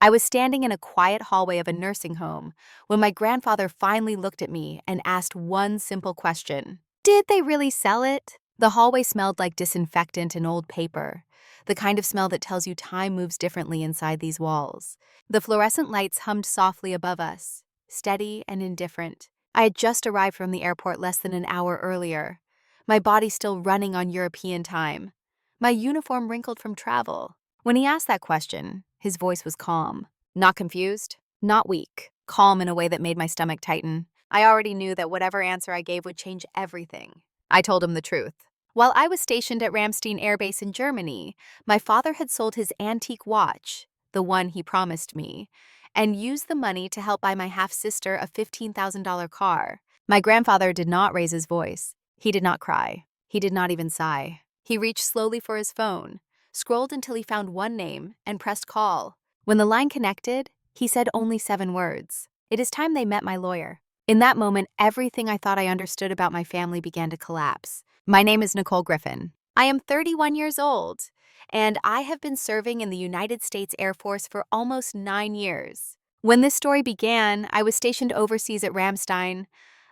I was standing in a quiet hallway of a nursing home when my grandfather finally looked at me and asked one simple question. Did they really sell it? The hallway smelled like disinfectant and old paper, the kind of smell that tells you time moves differently inside these walls. The fluorescent lights hummed softly above us, steady and indifferent. I had just arrived from the airport less than an hour earlier, my body still running on European time, my uniform wrinkled from travel. When he asked that question, his voice was calm. Not confused, not weak, calm in a way that made my stomach tighten. I already knew that whatever answer I gave would change everything. I told him the truth. While I was stationed at Ramstein Air Base in Germany, my father had sold his antique watch, the one he promised me, and used the money to help buy my half-sister a $15,000 car. My grandfather did not raise his voice. He did not cry. He did not even sigh. He reached slowly for his phone, scrolled until he found one name, and pressed call. When the line connected, he said only 7 words. It is time they met my lawyer. In that moment, everything I thought I understood about my family began to collapse. My name is Nicole Griffin. I am 31 years old, and I have been serving in the United States Air Force for almost 9 years. When this story began, I was stationed overseas at Ramstein,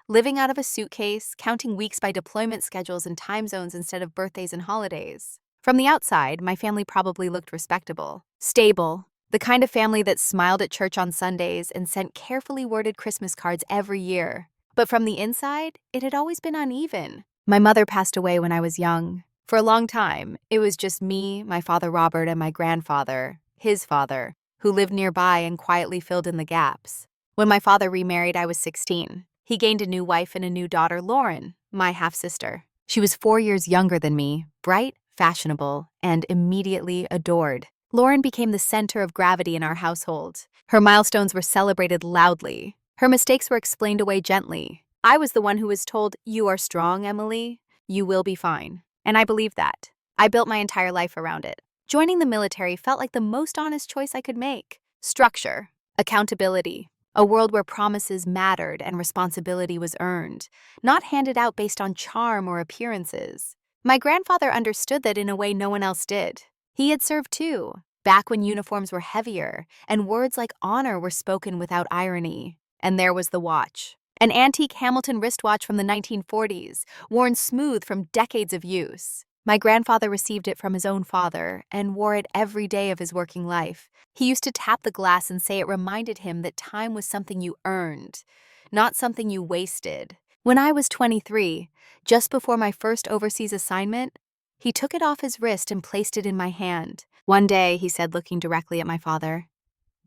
living out of a suitcase, counting weeks by deployment schedules and time zones instead of birthdays and holidays. From the outside, my family probably looked respectable, stable, the kind of family that smiled at church on Sundays and sent carefully worded Christmas cards every year. But from the inside, it had always been uneven. My mother passed away when I was young. For a long time, it was just me, my father Robert, and my grandfather, his father, who lived nearby and quietly filled in the gaps. When my father remarried, I was 16. He gained a new wife and a new daughter, Lauren, my half-sister. She was 4 years younger than me, bright, fashionable, and immediately adored. Lauren became the center of gravity in our household. Her milestones were celebrated loudly. Her mistakes were explained away gently. I was the one who was told, "You are strong, Emily. You will be fine." And I believed that. I built my entire life around it. Joining the military felt like the most honest choice I could make. Structure, accountability, a world where promises mattered and responsibility was earned, not handed out based on charm or appearances. My grandfather understood that in a way no one else did. He had served too, back when uniforms were heavier and words like honor were spoken without irony. And there was the watch. An antique Hamilton wristwatch from the 1940s, worn smooth from decades of use. My grandfather received it from his own father and wore it every day of his working life. He used to tap the glass and say it reminded him that time was something you earned, not something you wasted. When I was 23, just before my first overseas assignment, he took it off his wrist and placed it in my hand. One day, he said, looking directly at my father,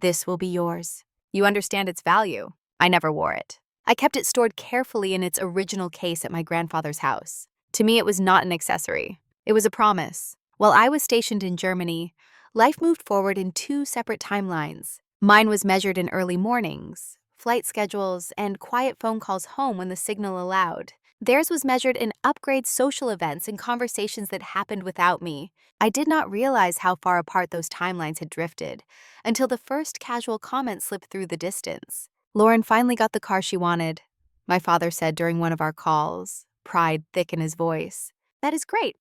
"This will be yours. You understand its value." I never wore it. I kept it stored carefully in its original case at my grandfather's house. To me, it was not an accessory. It was a promise. While I was stationed in Germany, life moved forward in 2 separate timelines. Mine was measured in early mornings, flight schedules, and quiet phone calls home when the signal allowed. Theirs was measured in upgrade social events and conversations that happened without me. I did not realize how far apart those timelines had drifted until the first casual comment slipped through the distance. "Lauren finally got the car she wanted," my father said during one of our calls, pride thick in his voice. "That is great."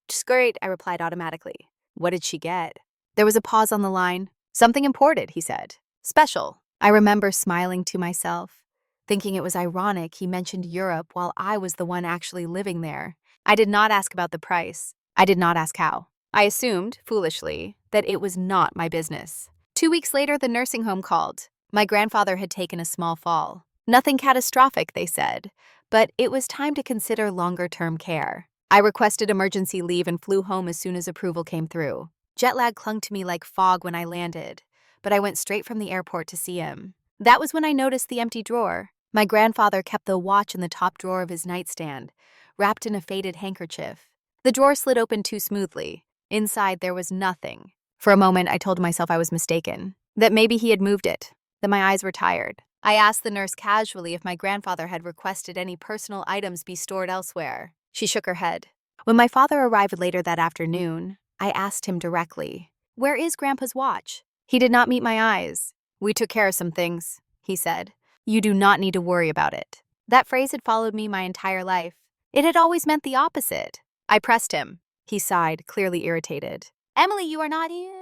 "Just great," I replied automatically. "What did she get?" There was a pause on the line. "Something imported," he said. "Special." I remember smiling to myself, thinking it was ironic he mentioned Europe while I was the one actually living there. I did not ask about the price. I did not ask how. I assumed, foolishly, that it was not my business. 2 weeks later, the nursing home called. My grandfather had taken a small fall. Nothing catastrophic, they said, but it was time to consider longer-term care. I requested emergency leave and flew home as soon as approval came through. Jet lag clung to me like fog when I landed, but I went straight from the airport to see him. That was when I noticed the empty drawer. My grandfather kept the watch in the top drawer of his nightstand, wrapped in a faded handkerchief. The drawer slid open too smoothly. Inside, there was nothing. For a moment, I told myself I was mistaken, that maybe he had moved it, that my eyes were tired. I asked the nurse casually if my grandfather had requested any personal items be stored elsewhere. She shook her head. When my father arrived later that afternoon, I asked him directly, "Where is Grandpa's watch?" He did not meet my eyes. "We took care of some things," he said. "You do not need to worry about it." That phrase had followed me my entire life. It had always meant the opposite. I pressed him. He sighed, clearly irritated. "Emily, you are not here."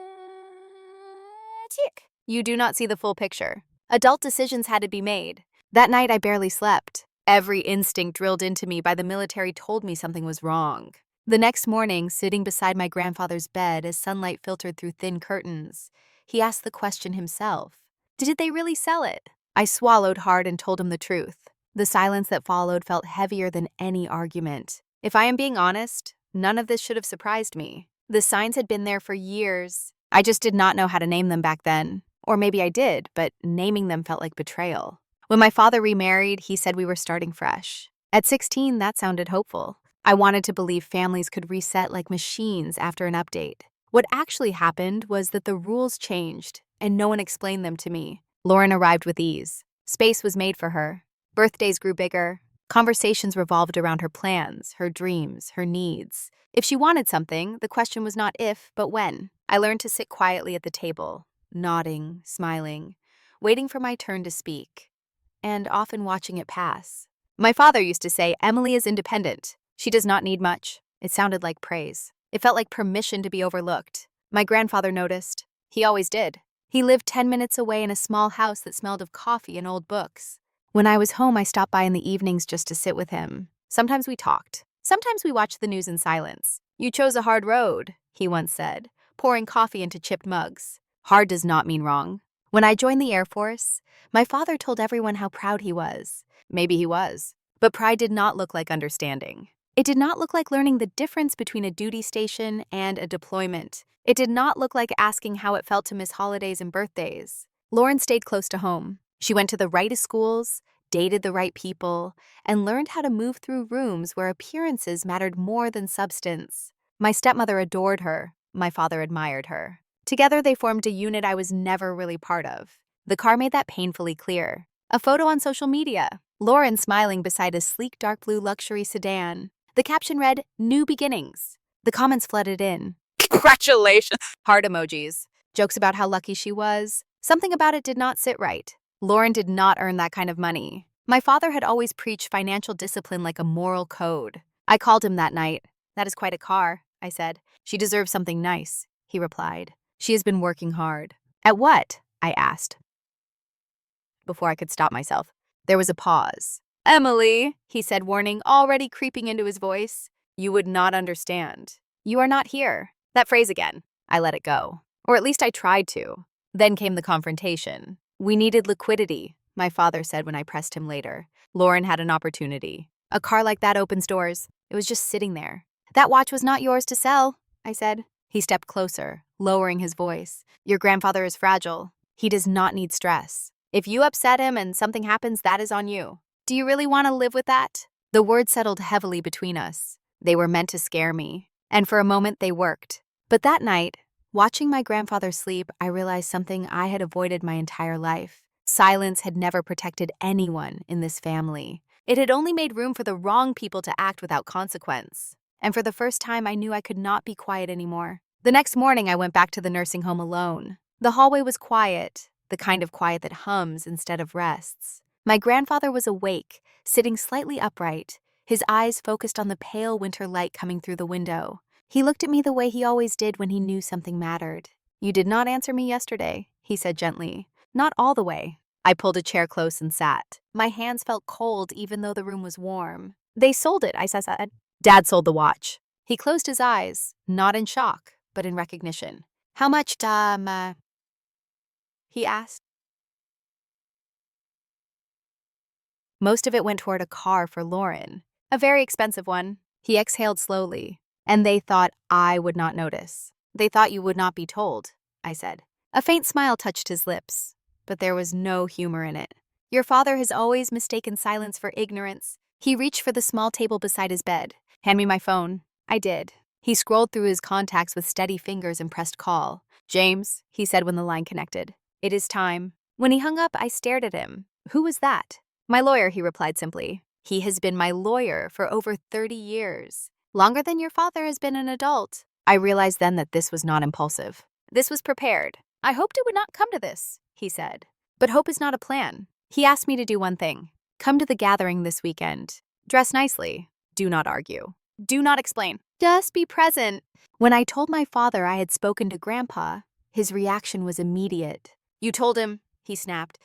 Tick. You do not see the full picture. Adult decisions had to be made. That night, I barely slept. Every instinct drilled into me by the military told me something was wrong. The next morning, sitting beside my grandfather's bed as sunlight filtered through thin curtains, he asked the question himself. Did they really sell it? I swallowed hard and told him the truth. The silence that followed felt heavier than any argument. If I am being honest, none of this should have surprised me. The signs had been there for years. I just did not know how to name them back then. Or maybe I did, but naming them felt like betrayal. When my father remarried, he said we were starting fresh. At 16, that sounded hopeful. I wanted to believe families could reset like machines after an update. What actually happened was that the rules changed, and no one explained them to me. Lauren arrived with ease. Space was made for her. Birthdays grew bigger. Conversations revolved around her plans, her dreams, her needs. If she wanted something, the question was not if, but when. I learned to sit quietly at the table, nodding, smiling, waiting for my turn to speak, and often watching it pass. My father used to say, "Emily is independent. She does not need much." It sounded like praise. It felt like permission to be overlooked. My grandfather noticed. He always did. He lived 10 minutes away in a small house that smelled of coffee and old books. When I was home, I stopped by in the evenings just to sit with him. Sometimes we talked. Sometimes we watched the news in silence. "You chose a hard road," he once said, pouring coffee into chipped mugs. Hard does not mean wrong. When I joined the Air Force, my father told everyone how proud he was. Maybe he was. But pride did not look like understanding. It did not look like learning the difference between a duty station and a deployment. It did not look like asking how it felt to miss holidays and birthdays. Lauren stayed close to home. She went to the right schools, dated the right people, and learned how to move through rooms where appearances mattered more than substance. My stepmother adored her. My father admired her. Together, they formed a unit I was never really part of. The car made that painfully clear. A photo on social media. Lauren smiling beside a sleek dark blue luxury sedan. The caption read, "New Beginnings." The comments flooded in. "Congratulations!" Heart emojis. Jokes about how lucky she was. Something about it did not sit right. Lauren did not earn that kind of money. My father had always preached financial discipline like a moral code. I called him that night. "That is quite a car," I said. "She deserves something nice," he replied. "She has been working hard." "At what?" I asked. Before I could stop myself, there was a pause. "Emily," he said, warning already creeping into his voice, "you would not understand. You are not here." That phrase again. I let it go. Or at least I tried to. Then came the confrontation. "We needed liquidity," my father said when I pressed him later. "Lauren had an opportunity. A car like that opens doors. It was just sitting there." "That watch was not yours to sell," I said. He stepped closer, lowering his voice. "Your grandfather is fragile. He does not need stress. If you upset him and something happens, that is on you. Do you really want to live with that?" The words settled heavily between us. They were meant to scare me. And for a moment, they worked. But that night, watching my grandfather sleep, I realized something I had avoided my entire life. Silence had never protected anyone in this family. It had only made room for the wrong people to act without consequence. And for the first time, I knew I could not be quiet anymore. The next morning, I went back to the nursing home alone. The hallway was quiet, the kind of quiet that hums instead of rests. My grandfather was awake, sitting slightly upright, his eyes focused on the pale winter light coming through the window. He looked at me the way he always did when he knew something mattered. "You did not answer me yesterday," he said gently. "Not all the way." I pulled a chair close and sat. My hands felt cold even though the room was warm. "They sold it," I said. "Dad sold the watch." He closed his eyes, not in shock, but in recognition. "How much, he asked. Most of it went toward a car for Lauren, a very expensive one. He exhaled slowly, and they thought I would not notice. "They thought you would not be told," I said. A faint smile touched his lips, but there was no humor in it. "Your father has always mistaken silence for ignorance." He reached for the small table beside his bed. "Hand me my phone." I did. He scrolled through his contacts with steady fingers and pressed call. "James," he said when the line connected. "It is time." When he hung up, I stared at him. "Who was that?" "My lawyer," he replied simply. "He has been my lawyer for over 30 years. Longer than your father has been an adult." I realized then that this was not impulsive. This was prepared. "I hoped it would not come to this," he said. "But hope is not a plan." He asked me to do one thing. "Come to the gathering this weekend. Dress nicely. Do not argue. Do not explain. Just be present." When I told my father I had spoken to Grandpa, His reaction was immediate. "You told him," he snapped.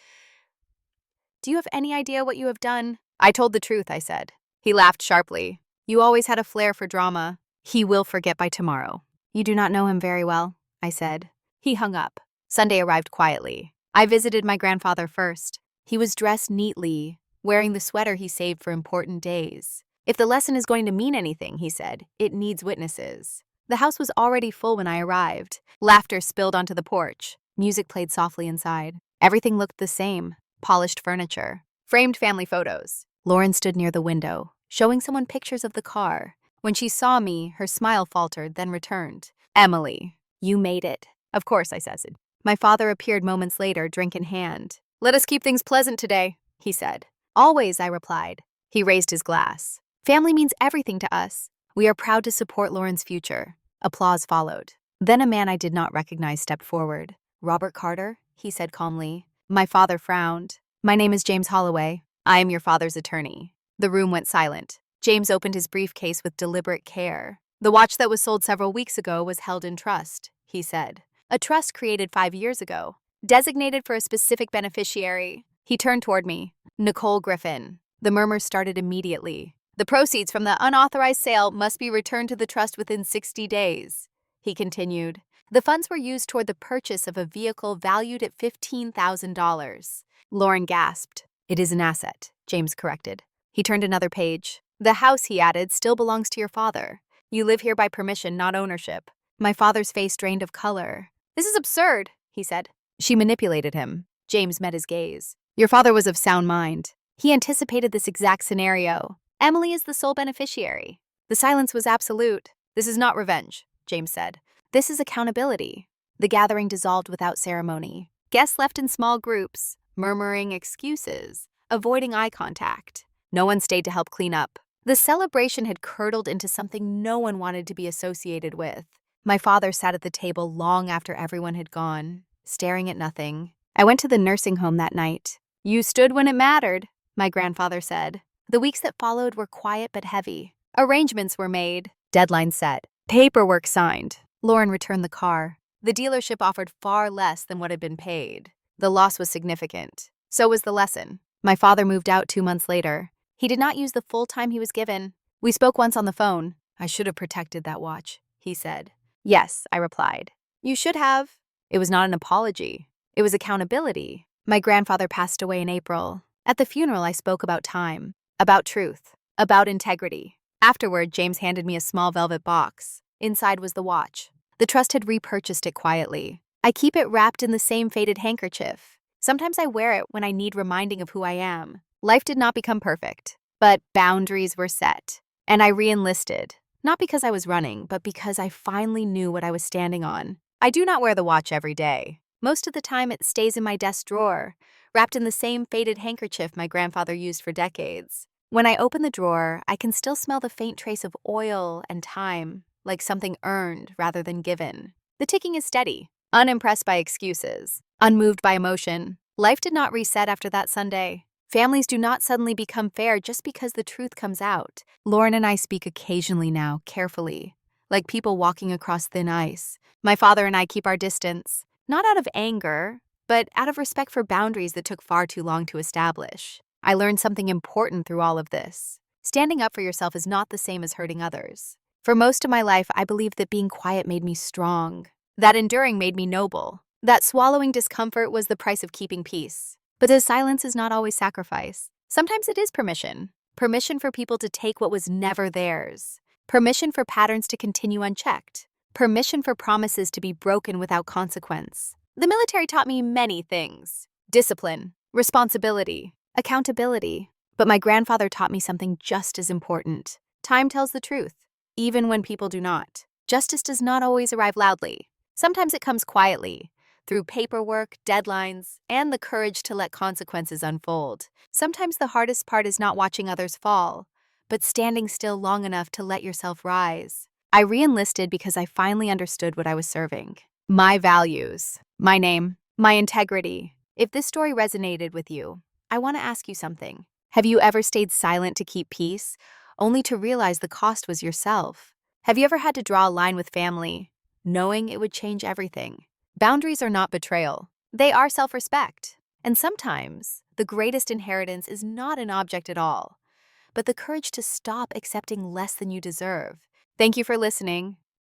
"Do you have any idea what you have done?" "I told the truth," I said. He laughed sharply. "You always had a flair for drama. He will forget by tomorrow." "You do not know him very well," I said. He hung up. Sunday arrived quietly. I visited my grandfather first. He was dressed neatly, wearing the sweater he saved for important days. "If the lesson is going to mean anything," he said, "it needs witnesses." The house was already full when I arrived. Laughter spilled onto the porch. Music played softly inside. Everything looked the same. Polished furniture. Framed family photos. Lauren stood near the window, showing someone pictures of the car. When she saw me, her smile faltered, then returned. "Emily, you made it." "Of course," I said. My father appeared moments later, drink in hand. "Let us keep things pleasant today," he said. "Always," I replied. He raised his glass. "Family means everything to us. We are proud to support Lauren's future." Applause followed. Then a man I did not recognize stepped forward. "Robert Carter," he said calmly. My father frowned. "My name is James Holloway. I am your father's attorney." The room went silent. James opened his briefcase with deliberate care. "The watch that was sold several weeks ago was held in trust," he said. "A trust created 5 years ago, designated for a specific beneficiary." He turned toward me. "Nicole Griffin." The murmurs started immediately. "The proceeds from the unauthorized sale must be returned to the trust within 60 days, he continued. The funds were used toward the purchase of a vehicle valued at $15,000. Lauren gasped. "It is an asset," James corrected. He turned another page. "The house," he added, "still belongs to your father. You live here by permission, not ownership." My father's face drained of color. "This is absurd," he said. "She manipulated him." James met his gaze. "Your father was of sound mind. He anticipated this exact scenario. Emily is the sole beneficiary." The silence was absolute. "This is not revenge," James said. "This is accountability." The gathering dissolved without ceremony. Guests left in small groups, murmuring excuses, avoiding eye contact. No one stayed to help clean up. The celebration had curdled into something no one wanted to be associated with. My father sat at the table long after everyone had gone, staring at nothing. I went to the nursing home that night. "You stood when it mattered," my grandfather said. The weeks that followed were quiet but heavy. Arrangements were made, deadlines set, paperwork signed. Lauren returned the car. The dealership offered far less than what had been paid. The loss was significant. So was the lesson. My father moved out 2 months later. He did not use the full time he was given. We spoke once on the phone. "I should have protected that watch," he said. "Yes," I replied. "You should have." It was not an apology. It was accountability. My grandfather passed away in April. At the funeral, I spoke about time, about truth, about integrity. Afterward, James handed me a small velvet box. Inside was the watch. The trust had repurchased it quietly. I keep it wrapped in the same faded handkerchief. Sometimes I wear it when I need reminding of who I am. Life did not become perfect, but boundaries were set. And I re-enlisted, not because I was running, but because I finally knew what I was standing on. I do not wear the watch every day. Most of the time, it stays in my desk drawer, wrapped in the same faded handkerchief my grandfather used for decades. When I open the drawer, I can still smell the faint trace of oil and time, like something earned rather than given. The ticking is steady, unimpressed by excuses, unmoved by emotion. Life did not reset after that Sunday. Families do not suddenly become fair just because the truth comes out. Lauren and I speak occasionally now, carefully, like people walking across thin ice. My father and I keep our distance, not out of anger, but out of respect for boundaries that took far too long to establish. I learned something important through all of this. Standing up for yourself is not the same as hurting others. For most of my life, I believed that being quiet made me strong, that enduring made me noble, that swallowing discomfort was the price of keeping peace. But the silence is not always sacrifice. Sometimes it is permission. Permission for people to take what was never theirs. Permission for patterns to continue unchecked. Permission for promises to be broken without consequence. The military taught me many things. Discipline, responsibility, accountability. But my grandfather taught me something just as important. Time tells the truth, even when people do not. Justice does not always arrive loudly. Sometimes it comes quietly, through paperwork, deadlines, and the courage to let consequences unfold. Sometimes the hardest part is not watching others fall, but standing still long enough to let yourself rise. I re-enlisted because I finally understood what I was serving. My values, my name, my integrity. If this story resonated with you, I want to ask you something. Have you ever stayed silent to keep peace, only to realize the cost was yourself? Have you ever had to draw a line with family, knowing it would change everything? Boundaries are not betrayal. They are self-respect. And sometimes, the greatest inheritance is not an object at all, but the courage to stop accepting less than you deserve. Thank you for listening.